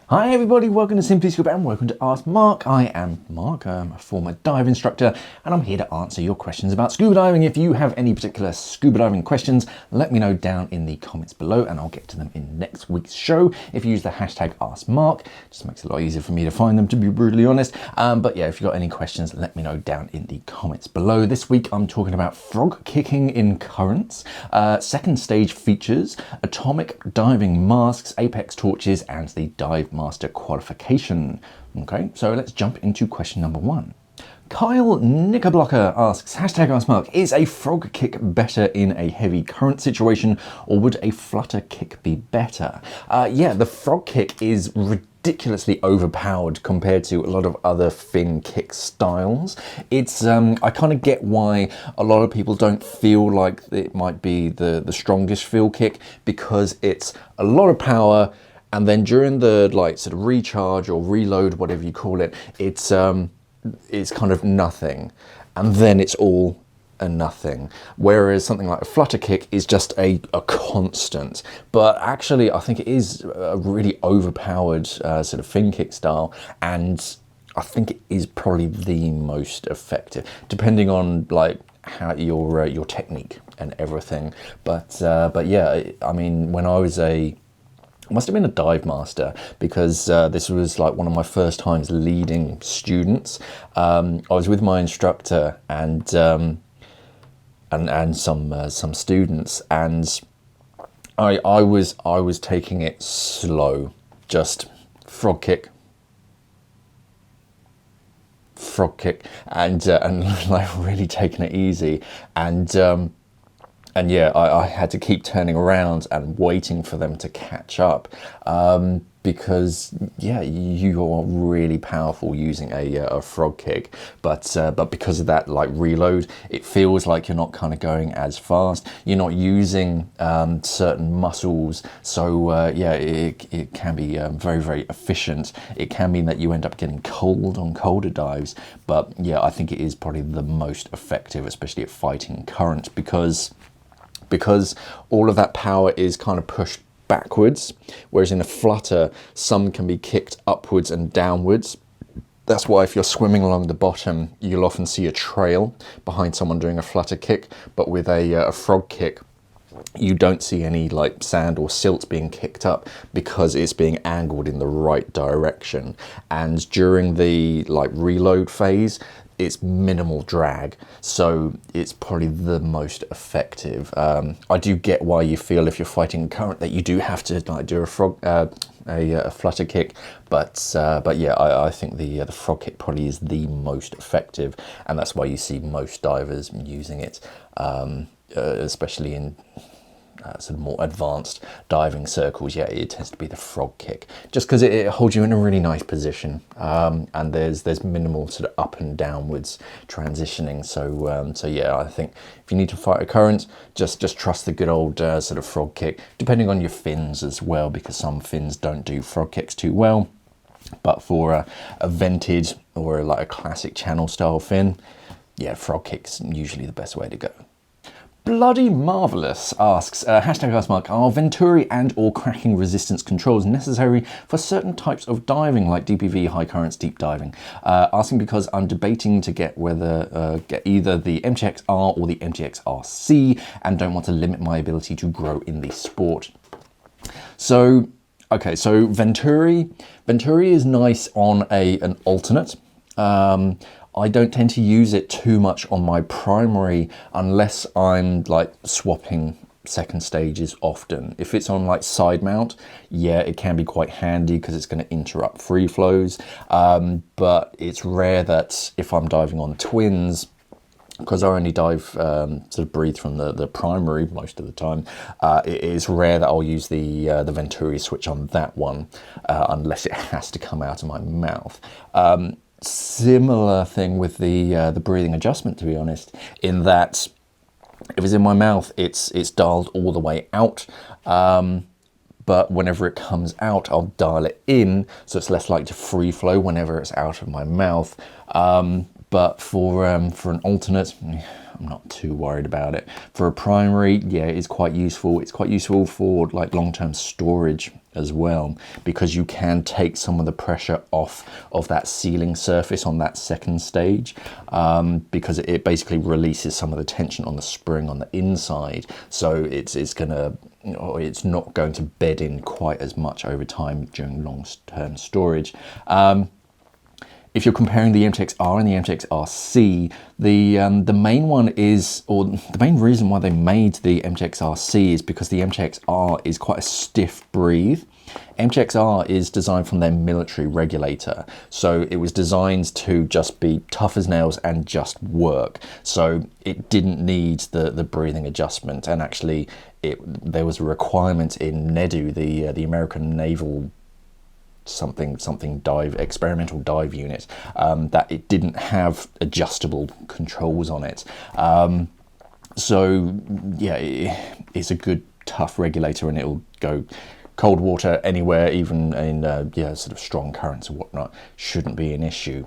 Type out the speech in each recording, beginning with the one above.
Hi everybody, welcome to Simply Scuba and welcome to Ask Mark. I am Mark, I'm a former dive instructor and I'm here to answer your questions about scuba diving. If you have any particular scuba diving questions, let me know down in the comments below and I'll get to them in next week's show. If you use the hashtag AskMark, it just makes it a lot easier for me to find them, to be brutally honest. But yeah, if you've got any questions, let me know down in the comments below. This week I'm talking about frog kicking in currents, second stage features, atomic diving masks, Apeks Torches and the DiveMaster qualification. Okay, so let's jump into question number one. Kyle Knickerblocker asks, hashtag AskMark, is a frog kick better in a heavy current situation or would a flutter kick be better? Yeah, the frog kick is ridiculously overpowered compared to a lot of other fin kick styles. It's I kind of get why a lot of people don't feel like it might be the strongest feel kick, because it's a lot of power and then during the sort of recharge or reload, whatever you call it, it's kind of nothing, and then it's all a nothing. Whereas something like a flutter kick is just a constant. But actually, I think it is a really overpowered sort of fin kick style, and I think it is probably the most effective, depending on how your technique and everything. But yeah, I mean, when I was must have been a DiveMaster, because this was one of my first times leading students. I was with my instructor and some students, and I was taking it slow, just frog kick, and really taking it easy, and yeah, I had to keep turning around and waiting for them to catch up, because yeah, you are really powerful using a frog kick, but because of that reload, it feels like you're not kind of going as fast. You're not using certain muscles, so yeah, it can be very, very efficient. It can mean that you end up getting cold on colder dives, but yeah, I think it is probably the most effective, especially at fighting current, because all of that power is kind of pushed backwards, whereas in a flutter, some can be kicked upwards and downwards. That's why if you're swimming along the bottom, you'll often see a trail behind someone doing a flutter kick, but with a frog kick, you don't see any sand or silt being kicked up, because it's being angled in the right direction. And during the reload phase, it's minimal drag, so it's probably the most effective. I do get why you feel if you're fighting current that you do have to do a flutter kick, but yeah, I think the frog kick probably is the most effective, and that's why you see most divers using it, especially in sort of more advanced diving circles. Yeah, it tends to be the frog kick, just because it holds you in a really nice position, and there's minimal sort of up and downwards transitioning. So yeah, I think if you need to fight a current, just trust the good old sort of frog kick, depending on your fins as well, because some fins don't do frog kicks too well. But for a vented or a classic channel style fin, yeah, frog kick's usually the best way to go. Bloody Marvelous asks, hashtag AskMark, are Venturi and or cracking resistance controls necessary for certain types of diving, like DPV, high currents, deep diving? Asking because I'm debating to get either the MTX-R or the MTX-RC, and don't want to limit my ability to grow in the sport. So, okay, so Venturi is nice on an alternate. I don't tend to use it too much on my primary unless I'm swapping second stages often. If it's on side mount, yeah, it can be quite handy because it's going to interrupt free flows. But it's rare that if I'm diving on twins, because I only dive sort of breathe from the primary most of the time, it is rare that I'll use the Venturi switch on that one, unless it has to come out of my mouth. Similar thing with the breathing adjustment, to be honest, in that if it's in my mouth, it's dialed all the way out, but whenever it comes out, I'll dial it in, so it's less likely to free flow whenever it's out of my mouth. But for an alternate, I'm not too worried about it. For a primary, yeah, it's quite useful. It's quite useful for like long-term storage as well, because you can take some of the pressure off of that sealing surface on that second stage, because it basically releases some of the tension on the spring on the inside. So it's gonna, or it's not going to bed in quite as much over time during long-term storage. If you're comparing the MTX-R and the MTX-RC, the main one is, or the main reason why they made the MTX-RC is because the MTX-R is quite a stiff breathe. MTX-R is designed from their military regulator, so it was designed to just be tough as nails and just work. So it didn't need the breathing adjustment, and actually there was a requirement in NEDU, the American Naval something dive, experimental dive unit, that it didn't have adjustable controls on it. So yeah, it's a good tough regulator, and it'll go cold water anywhere, even in yeah, sort of strong currents and whatnot. Shouldn't be an issue.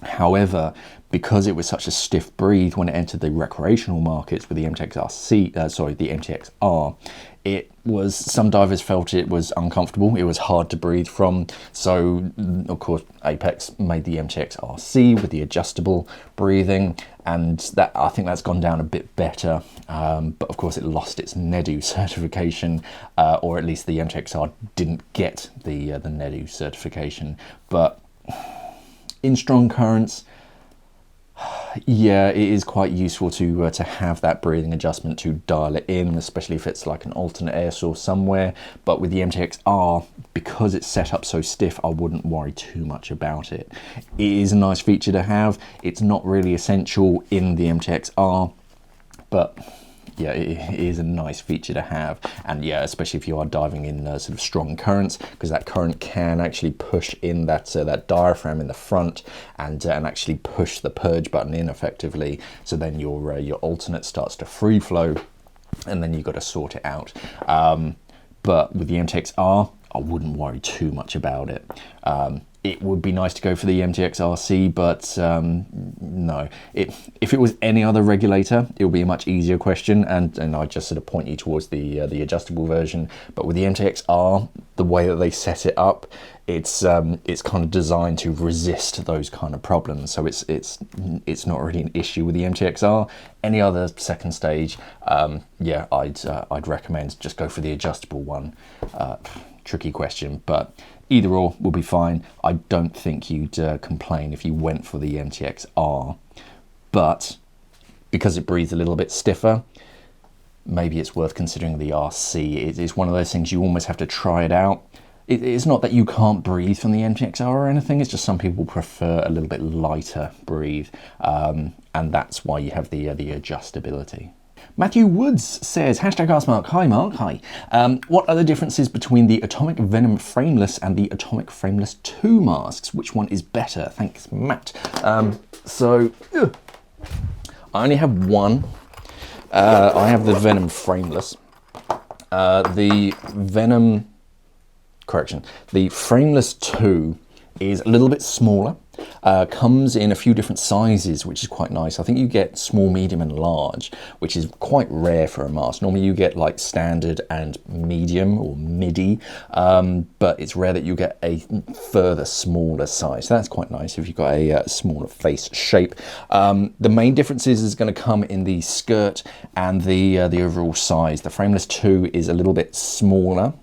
However, because it was such a stiff breathe when it entered the recreational markets with the MTX-RC, sorry, the MTX-R, it was, some divers felt it was uncomfortable. It was hard to breathe from. So of course, Apeks made the MTX-RC with the adjustable breathing, and that, I think that's gone down a bit better. But of course, it lost its NEDU certification, or at least the MTX-R didn't get the NEDU certification. But in strong currents, yeah, it is quite useful to have that breathing adjustment to dial it in, especially if it's like an alternate air source somewhere. But with the MTX-R, because it's set up so stiff, I wouldn't worry too much about it. It is a nice feature to have. It's not really essential in the MTX-R, but yeah, it is a nice feature to have. And yeah, especially if you are diving in sort of strong currents, because that current can actually push in that that diaphragm in the front, and actually push the purge button in effectively. So then your alternate starts to free flow, and then you've got to sort it out. But with the MTX-R, I wouldn't worry too much about it. It would be nice to go for the MTX-RC, but no. If it was any other regulator, it would be a much easier question, and I'd just sort of point you towards the adjustable version. But with the MTX-R, the way that they set it up, it's kind of designed to resist those kind of problems. So it's not really an issue with the MTX-R. Any other second stage, yeah, I'd recommend just go for the adjustable one. Tricky question, but either or will be fine. I don't think you'd complain if you went for the MTX-R, but because it breathes a little bit stiffer, maybe it's worth considering the RC. It's one of those things you almost have to try it out. It's not that you can't breathe from the MTX-R or anything, it's just some people prefer a little bit lighter breathe, and that's why you have the adjustability. Matthew Woods says, hashtag Ask Mark. Hi Mark, hi. What are the differences between the Atomic Venom Frameless and the Atomic Frameless 2 masks? Which one is better? Thanks, Matt. So, I only have one. I have the Venom Frameless. The Frameless 2 is a little bit smaller. Comes in a few different sizes, which is quite nice. I think you get small, medium and large, which is quite rare for a mask. Normally you get like standard and medium or midi, but it's rare that you get a further smaller size. So that's quite nice if you've got a smaller face shape. The main differences is going to come in the skirt and the overall size. The Frameless 2 is a little bit smaller.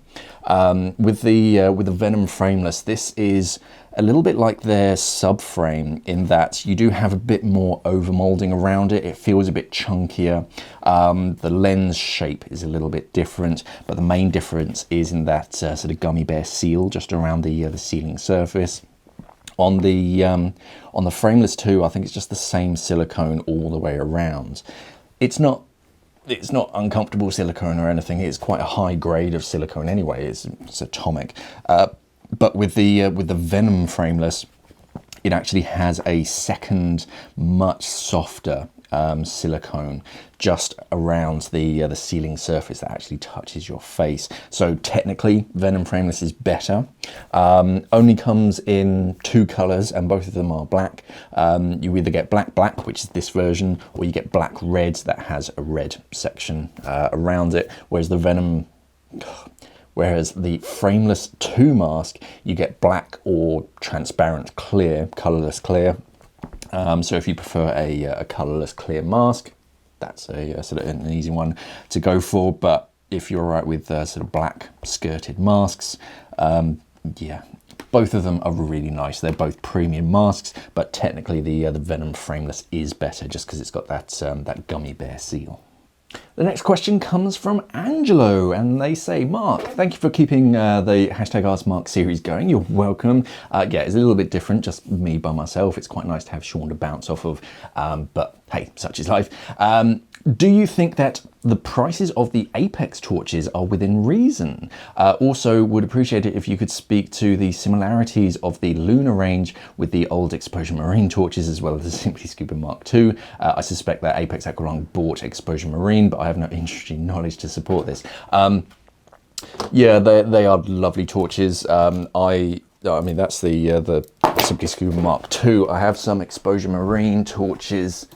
With the Venom Frameless, this is a little bit like their subframe in that you do have a bit more overmolding around it. It feels a bit chunkier. The lens shape is a little bit different, but the main difference is in that sort of gummy bear seal just around the sealing surface. On the Frameless 2, I think it's just the same silicone all the way around. It's not uncomfortable silicone or anything. It's quite a high grade of silicone anyway. It's atomic. But with the Venom Frameless, it actually has a second, much softer silicone just around the sealing surface that actually touches your face. So technically, Venom Frameless is better. Only comes in 2 colors, and both of them are black. You either get black, which is this version, or you get black red that has a red section around it, whereas the Frameless 2 mask, you get black or transparent clear, colorless clear. So if you prefer a colorless clear mask, that's a sort of an easy one to go for. But if you're all right with sort of black skirted masks, yeah, both of them are really nice. They're both premium masks, but technically the Venom Frameless is better just because it's got that gummy bear seal. The next question comes from Angelo, and they say, Mark, thank you for keeping the #AskMark series going. You're welcome. Yeah, it's a little bit different, just me by myself. It's quite nice to have Sean to bounce off of, but hey, such is life. Do you think that the prices of the Apeks torches are within reason? Also, would appreciate it if you could speak to the similarities of the Lunar range with the old Exposure Marine torches, as well as the Simply Scuba Mark II. I suspect that Apeks Aqualung bought Exposure Marine, but I have no industry knowledge to support this. Yeah, they are lovely torches. I mean, that's the Simply Scuba Mark II. I have some Exposure Marine torches.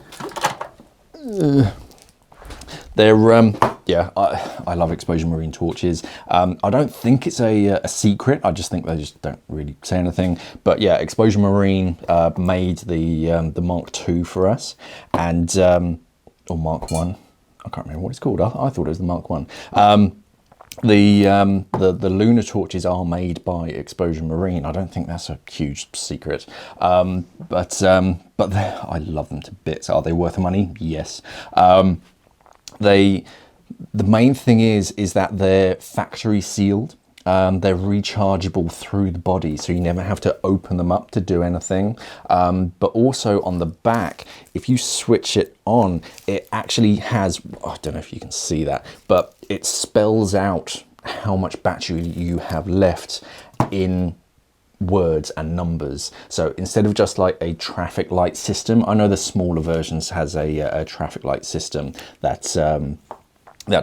They're, yeah, I love Exposure Marine torches. I don't think it's a secret. I just think they just don't really say anything. But yeah, Exposure Marine made the Mark II for us, and or Mark I. I can't remember what it's called. I thought it was the Mark I. The Lunar torches are made by Exposure Marine. I don't think that's a huge secret, but I love them to bits. Are they worth money? Yes. The main thing is that they're factory sealed. They're rechargeable through the body, so you never have to open them up to do anything. But also on the back, if you switch it on, it actually has, I don't know if you can see that, but it spells out how much battery you have left in words and numbers. So instead of just like a traffic light system, I know the smaller versions has a traffic light system that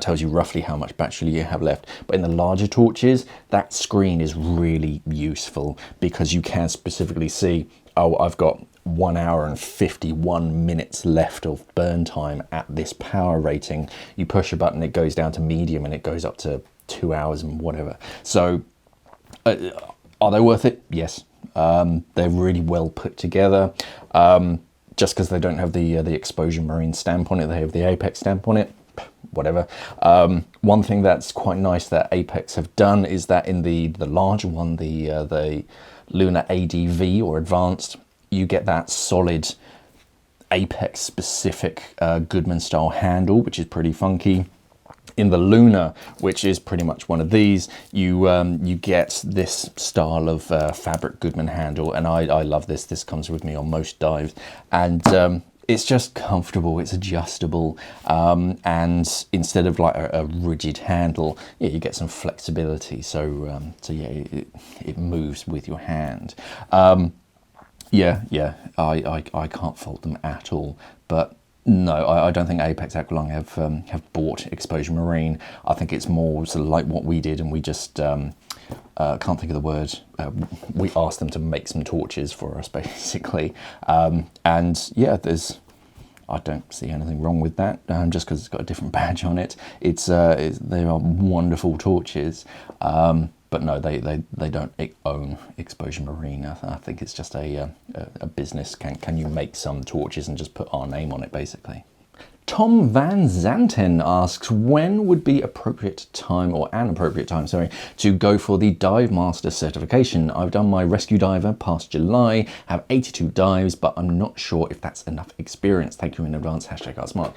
tells you roughly how much battery you have left. But in the larger torches, that screen is really useful because you can specifically see, oh, I've got 1 hour and 51 minutes left of burn time at this power rating. You push a button, it goes down to medium, and it goes up to 2 hours and whatever. So are they worth it? Yes. They're really well put together. Just because they don't have the Exposure Marine stamp on it, they have the Apeks stamp on it. Whatever. One thing that's quite nice that Apeks have done is that in the larger one, the Lunar ADV or Advanced, you get that solid Apeks specific Goodman style handle, which is pretty funky. In the Lunar, which is pretty much one of these, you get this style of fabric Goodman handle, and I love this. This comes with me on most dives, and it's just comfortable, it's adjustable, and instead of like a rigid handle, yeah, you get some flexibility, so yeah, it moves with your hand. Yeah, I can't fault them at all, but no, I don't think Apeks Aqualung have bought Exposure Marine. I think it's more sort of like what we did, and we just can't think of the word. We asked them to make some torches for us, basically. And yeah, I don't see anything wrong with that. Just because it's got a different badge on it. They are wonderful torches. But no, they don't own Exposure Marine. I think it's just a business. Can you make some torches and just put our name on it, basically? Tom Van Zanten asks, when would be an appropriate time to go for the DiveMaster certification? I've done my rescue diver past July, have 82 dives, but I'm not sure if that's enough experience. Thank you in advance, #AskMark.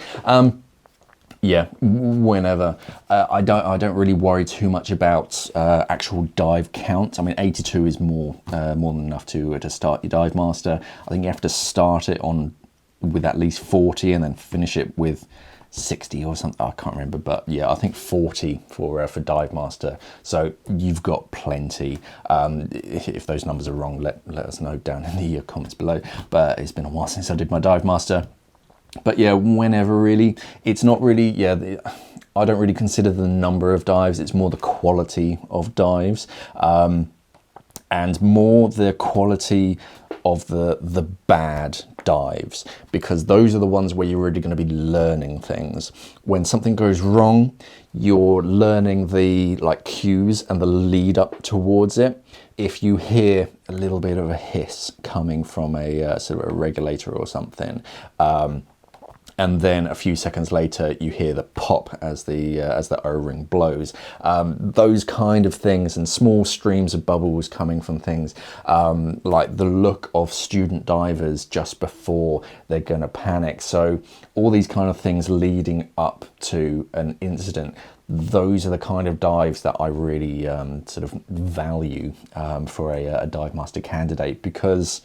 Yeah, whenever. I don't really worry too much about actual dive count. I mean, 82 is more than enough to start your DiveMaster. I think you have to start it with at least 40 and then finish it with 60 or something. I can't remember, but yeah, I think 40 for DiveMaster. So you've got plenty. If those numbers are wrong, let us know down in the comments below. But it's been a while since I did my DiveMaster. But yeah, whenever really, it's not really, yeah, I don't really consider the number of dives, it's more the quality of dives, and more the quality of the bad dives, because those are the ones where you're really going to be learning things. When something goes wrong, you're learning the like cues and the lead up towards it. If you hear a little bit of a hiss coming from a sort of a regulator or something, and then a few seconds later you hear the pop as the O-ring blows. Those kind of things, and small streams of bubbles coming from things, like the look of student divers just before they're going to panic. So all these kind of things leading up to an incident, those are the kind of dives that I really sort of value for a DiveMaster candidate, because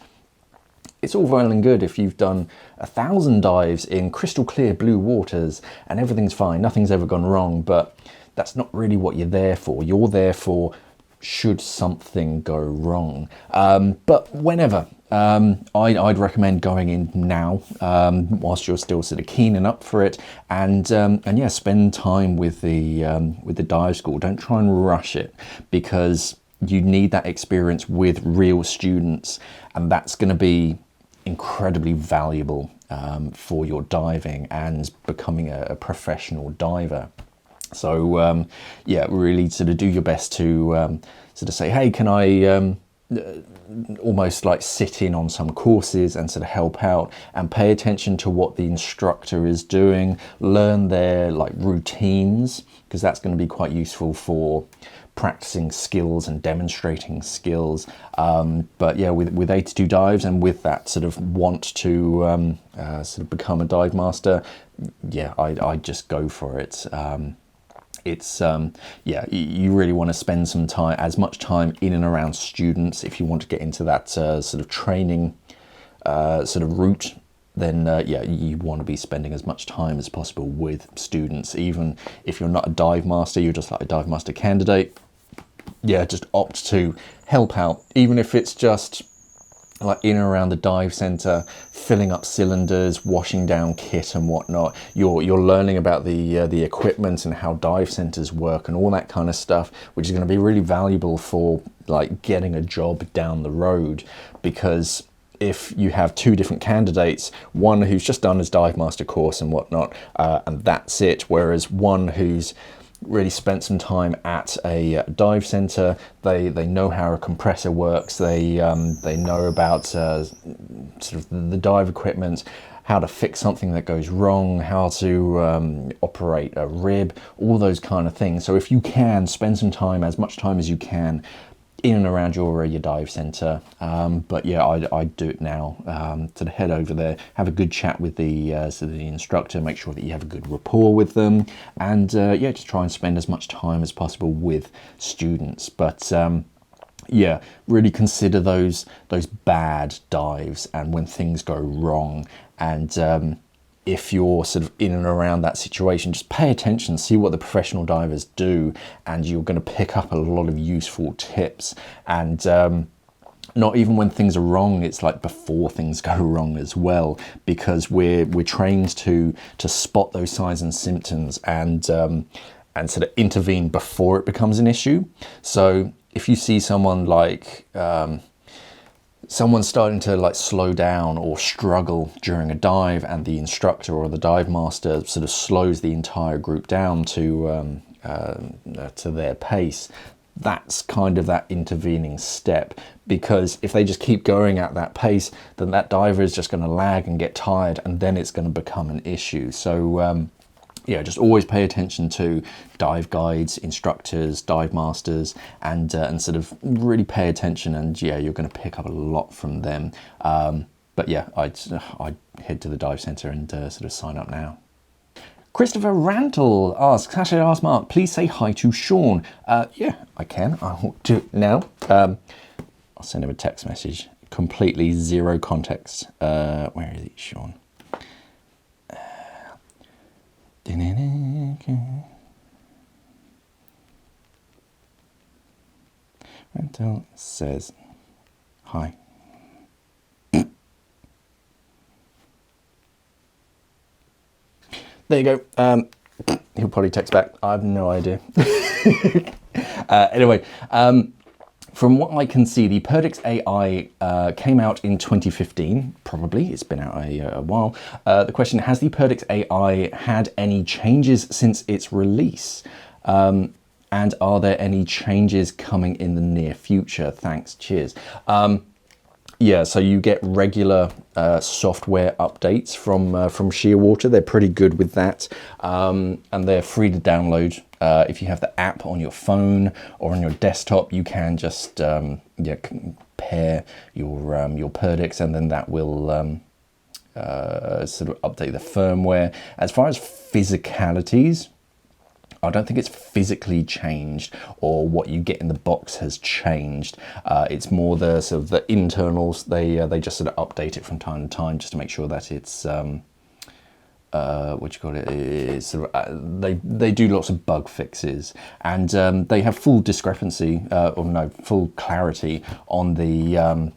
it's all well and good if you've done 1,000 dives in crystal clear blue waters and everything's fine, nothing's ever gone wrong, but that's not really what you're there for. You're there for should something go wrong. But whenever, I'd recommend going in now, whilst you're still sort of keen and up for it, and yeah, spend time with the dive school. Don't try and rush it, because you need that experience with real students, and that's going to be incredibly valuable for your diving and becoming a professional diver. So yeah, really sort of do your best to sort of say, hey, can I almost like sit in on some courses and sort of help out and pay attention to what the instructor is doing, learn their like routines, because that's going to be quite useful for practicing skills and demonstrating skills. But yeah, with 82 dives and with that sort of want to sort of become a dive master, yeah, I just go for it. It's yeah, you really want to spend some time, as much time in and around students if you want to get into that sort of training sort of route. Then yeah, you want to be spending as much time as possible with students. Even if you're not a dive master, you're just like a dive master candidate, yeah, just opt to help out, even if it's just like in and around the dive center, filling up cylinders, washing down kit and whatnot. You're learning about the equipment and how dive centers work and all that kind of stuff, which is going to be really valuable for like getting a job down the road. Because if you have two different candidates, one who's just done his dive master course and whatnot, and that's it, whereas one who's really spent some time at a dive center, they know how a compressor works, they know about sort of the dive equipment, how to fix something that goes wrong, how to operate a rib, all those kind of things. So if you can spend some time, as much time as you can, in and around your dive center. But yeah, I'd do it now. To head over there, have a good chat with the instructor, make sure that you have a good rapport with them, and yeah, just try and spend as much time as possible with students. But yeah, really consider those bad dives and when things go wrong. And if you're sort of in and around that situation, just pay attention, see what the professional divers do, and you're going to pick up a lot of useful tips. And not even when things are wrong, it's like before things go wrong as well, because we're trained to spot those signs and symptoms and sort of intervene before it becomes an issue. So if you see someone like someone's starting to like slow down or struggle during a dive, and the instructor or the dive master sort of slows the entire group down to their pace, that's kind of that intervening step. Because if they just keep going at that pace, then that diver is just going to lag and get tired, and then it's going to become an issue. So yeah, just always pay attention to dive guides, instructors, dive masters, and sort of really pay attention. And yeah, you're going to pick up a lot from them. But yeah, I'd head to the dive center and sort of sign up now. Christopher Rantle asks, # ask Mark, please say hi to Sean. Yeah, I can. I'll do it now. I'll send him a text message. Completely zero context. Where is he, Sean? Rantel says hi. there you go. He'll probably text back. I have no idea. Anyway, from what I can see, the Perdix AI came out in 2015, probably. It's been out a while. The question, has the Perdix AI had any changes since its release? And are there any changes coming in the near future? Thanks, cheers. Yeah, so you get regular software updates from Shearwater. They're pretty good with that, and they're free to download. If you have the app on your phone or on your desktop, you can just pair your Perdix, and then that will sort of update the firmware. As far as physicalities, I don't think it's physically changed, or what you get in the box has changed. It's more the sort of the internals. They just sort of update it from time to time just to make sure that it's what you call it is sort of, they do lots of bug fixes, and they have full discrepancy or no, full clarity on the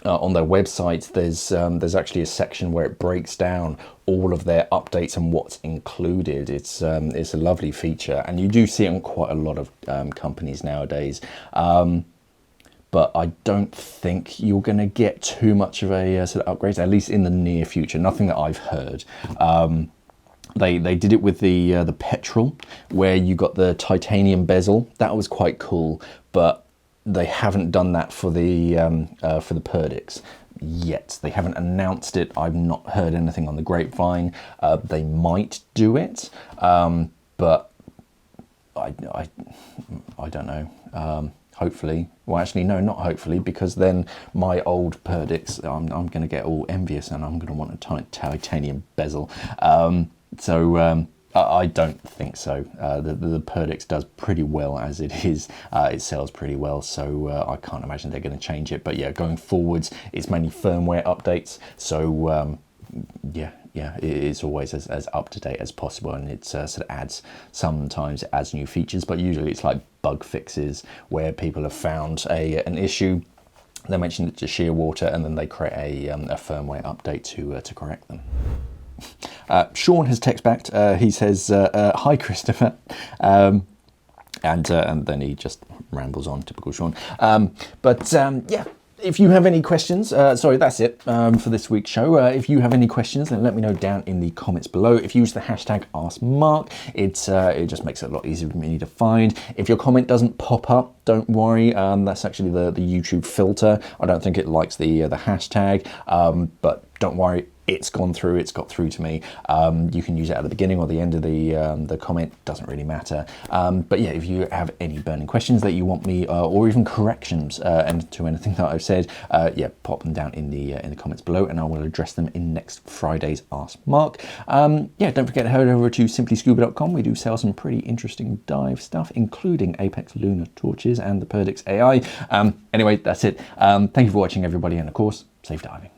on their website. There's actually a section where it breaks down all of their updates and what's included. It's a lovely feature, and you do see it on quite a lot of companies nowadays. But I don't think you're going to get too much of a sort of upgrade, at least in the near future. Nothing that I've heard. They did it with the petrol, where you got the titanium bezel. That was quite cool, but they haven't done that for the Perdix yet. They haven't announced it. I've not heard anything on the grapevine. They might do it, but I don't know. Hopefully, well, actually, no, not hopefully, because then my old Perdix, I'm going to get all envious, and I'm going to want a titanium bezel. I don't think so. The Perdix does pretty well as it is. It sells pretty well, so I can't imagine they're going to change it. But yeah, going forwards, it's mainly firmware updates. So yeah, it is always as up to date as possible, and it sort of sometimes it adds new features, but usually it's like bug fixes where people have found an issue. They mention it to Shearwater, and then they create a firmware update to correct them. Sean has text back. He says, "Hi, Christopher," and then he just rambles on, typical Sean. Yeah. If you have any questions, sorry, that's it for this week's show. If you have any questions, then let me know down in the comments below. If you use the hashtag AskMark, it just makes it a lot easier for me to find. If your comment doesn't pop up, don't worry. That's actually the YouTube filter. I don't think it likes the hashtag, but don't worry. It's gone through. It's got through to me. You can use it at the beginning or the end of the comment. Doesn't really matter. But yeah, if you have any burning questions that you want me, or even corrections to anything that I've said, yeah, pop them down in the comments below, and I will address them in next Friday's Ask Mark. Yeah, don't forget to head over to simplyscuba.com. We do sell some pretty interesting dive stuff, including Apeks Lunar Torches and the Perdix AI. Anyway, that's it. Thank you for watching, everybody, and of course, safe diving.